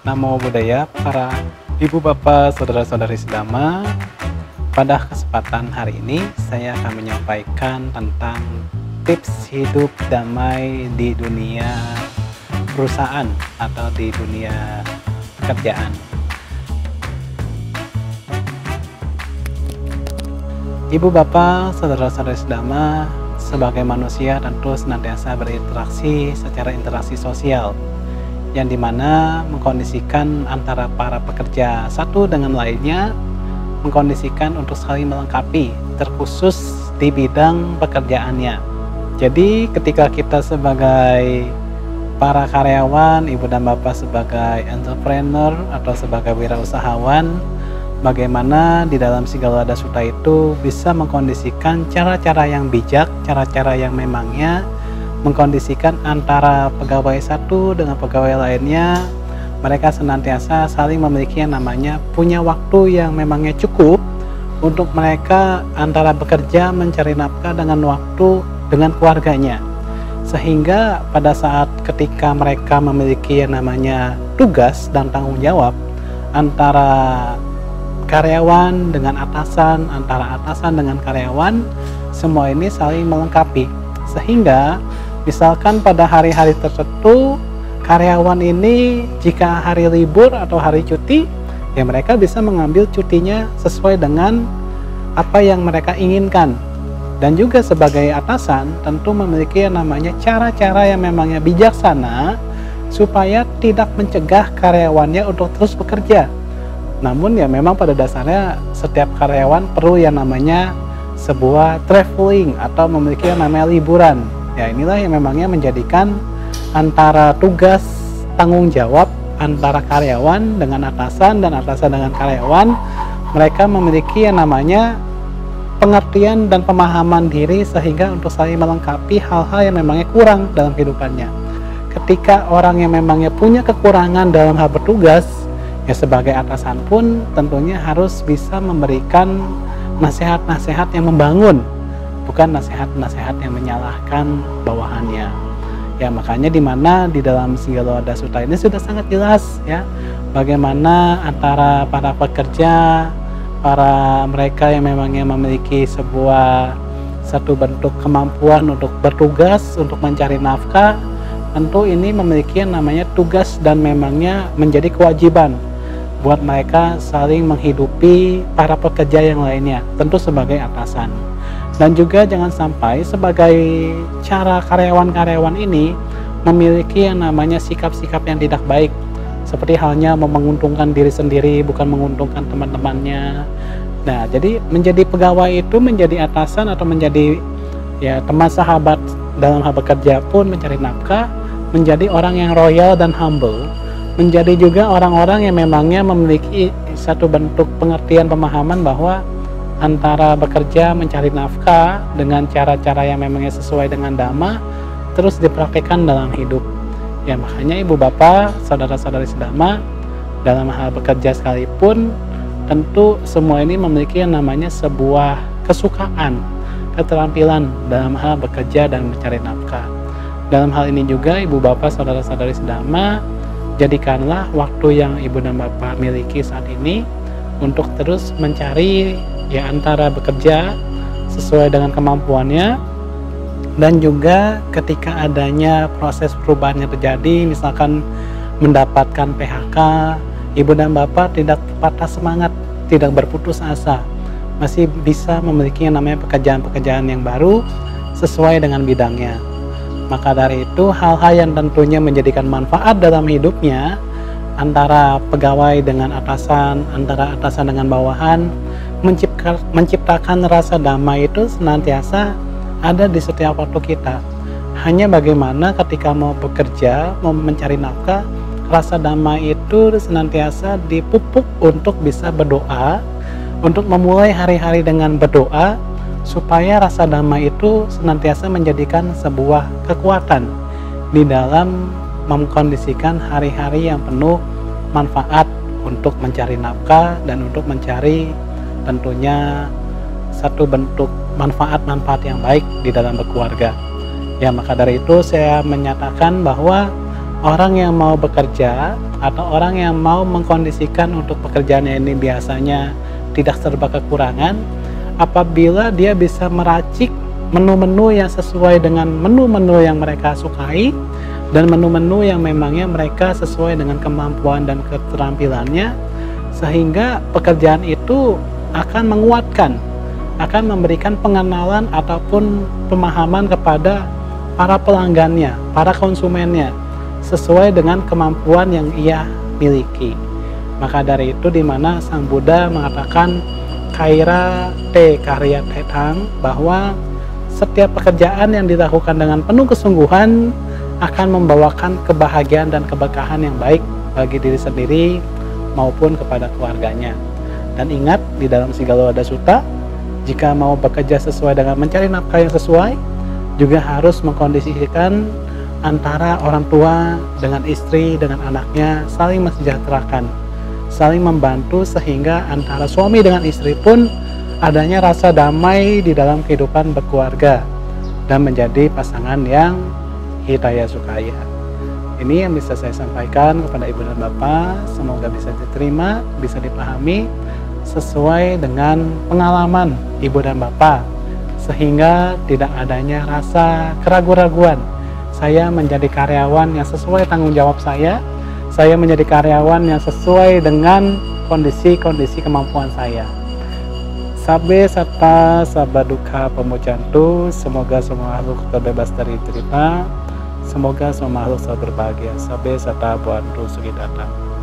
Namo Buddhaya, para ibu bapak, saudara-saudari sedama. Pada kesempatan hari ini saya akan menyampaikan tentang tips hidup damai di dunia perusahaan atau di dunia pekerjaan. Ibu bapak, saudara-saudari sedama, sebagai manusia tentu senantiasa berinteraksi secara interaksi sosial, yang dimana mengkondisikan antara para pekerja satu dengan lainnya, mengkondisikan untuk saling melengkapi, terkhusus di bidang pekerjaannya. Jadi ketika kita sebagai para karyawan, ibu dan bapak sebagai entrepreneur atau sebagai wirausahawan, bagaimana di dalam Sigala Sutta itu bisa mengkondisikan cara-cara yang bijak, cara-cara yang memangnya mengkondisikan antara pegawai satu dengan pegawai lainnya. Mereka senantiasa saling memiliki yang namanya punya waktu yang memangnya cukup untuk mereka antara bekerja mencari nafkah dengan waktu dengan keluarganya, sehingga pada saat ketika mereka memiliki yang namanya tugas dan tanggung jawab antara karyawan dengan atasan, antara atasan dengan karyawan, semua ini saling melengkapi, sehingga misalkan pada hari-hari tertentu karyawan ini jika hari libur atau hari cuti, ya mereka bisa mengambil cutinya sesuai dengan apa yang mereka inginkan. Dan juga sebagai atasan tentu memiliki yang namanya cara-cara yang memangnya bijaksana supaya tidak mencegah karyawannya untuk terus bekerja. Namun ya memang pada dasarnya setiap karyawan perlu yang namanya sebuah traveling atau memiliki yang namanya liburan. Ya inilah yang memangnya menjadikan antara tugas tanggung jawab antara karyawan dengan atasan dan atasan dengan karyawan, mereka memiliki yang namanya pengertian dan pemahaman diri sehingga untuk saling melengkapi hal-hal yang memangnya kurang dalam kehidupannya. Ketika orang yang memangnya punya kekurangan dalam hal bertugas, ya sebagai atasan pun tentunya harus bisa memberikan nasihat-nasihat yang membangun, bukan nasihat-nasihat yang menyalahkan bawahannya. Ya makanya dimana di dalam Sigala Sutta ini sudah sangat jelas ya bagaimana antara para pekerja, para mereka yang memangnya memiliki satu bentuk kemampuan untuk bertugas, untuk mencari nafkah, tentu ini memiliki yang namanya tugas dan memangnya menjadi kewajiban buat mereka saling menghidupi para pekerja yang lainnya, tentu sebagai atasan. Dan juga jangan sampai sebagai cara karyawan-karyawan ini memiliki yang namanya sikap-sikap yang tidak baik, seperti halnya menguntungkan diri sendiri bukan menguntungkan teman-temannya. Nah jadi menjadi pegawai itu menjadi atasan atau menjadi ya teman sahabat dalam hal bekerja pun mencari nafkah, menjadi orang yang royal dan humble, menjadi juga orang-orang yang memangnya memiliki satu bentuk pengertian pemahaman bahwa antara bekerja mencari nafkah dengan cara-cara yang memangnya sesuai dengan dhamma terus dipraktikkan dalam hidup. Ya makanya ibu bapak, saudara-saudari sedama, dalam hal bekerja sekalipun tentu semua ini memiliki yang namanya sebuah kesukaan, keterampilan dalam hal bekerja dan mencari nafkah. Dalam hal ini juga ibu bapak, saudara-saudari sedama, jadikanlah waktu yang ibu dan bapak miliki saat ini untuk terus mencari ya antara bekerja sesuai dengan kemampuannya, dan juga ketika adanya proses perubahan yang terjadi, misalkan mendapatkan PHK, ibu dan bapak tidak patah semangat, tidak berputus asa, masih bisa memiliki yang namanya pekerjaan-pekerjaan yang baru sesuai dengan bidangnya. Maka dari itu hal-hal yang tentunya menjadikan manfaat dalam hidupnya antara pegawai dengan atasan, antara atasan dengan bawahan, menciptakan rasa damai itu senantiasa ada di setiap waktu kita. Hanya bagaimana ketika mau bekerja, mau mencari nafkah, rasa damai itu senantiasa dipupuk untuk bisa berdoa, untuk memulai hari-hari dengan berdoa, supaya rasa damai itu senantiasa menjadikan sebuah kekuatan di dalam mengkondisikan hari-hari yang penuh manfaat untuk mencari nafkah dan untuk mencari tentunya satu bentuk manfaat-manfaat yang baik di dalam berkeluarga. Ya maka dari itu saya menyatakan bahwa orang yang mau bekerja atau orang yang mau mengkondisikan untuk pekerjaannya ini biasanya tidak serba kekurangan, apabila dia bisa meracik menu-menu yang sesuai dengan menu-menu yang mereka sukai dan menu-menu yang memangnya mereka sesuai dengan kemampuan dan keterampilannya, sehingga pekerjaan itu akan menguatkan, akan memberikan pengenalan ataupun pemahaman kepada para pelanggannya, para konsumennya, sesuai dengan kemampuan yang ia miliki. Maka dari itu di mana Sang Buddha mengatakan kaira te karya tetang, bahwa setiap pekerjaan yang dilakukan dengan penuh kesungguhan akan membawakan kebahagiaan dan keberkahan yang baik bagi diri sendiri maupun kepada keluarganya. Dan ingat, di dalam Sigala Sutta, jika mau bekerja sesuai dengan mencari nafkah yang sesuai, juga harus mengkondisikan antara orang tua dengan istri, dengan anaknya, saling mensejahterakan, saling membantu, sehingga antara suami dengan istri pun adanya rasa damai di dalam kehidupan berkeluarga dan menjadi pasangan yang hitaya sukaya. Ini yang bisa saya sampaikan kepada Ibu dan Bapak, semoga bisa diterima, bisa dipahami sesuai dengan pengalaman Ibu dan Bapak, sehingga tidak adanya rasa keraguan-raguan. Saya menjadi karyawan yang sesuai tanggung jawab saya menjadi karyawan yang sesuai dengan kondisi-kondisi kemampuan saya. Sabe sata sabaduka pemujantu, semoga semua makhluk terbebas dari cerita, semoga semua makhluk selalu berbahagia. Sabe sata buantu sugidata.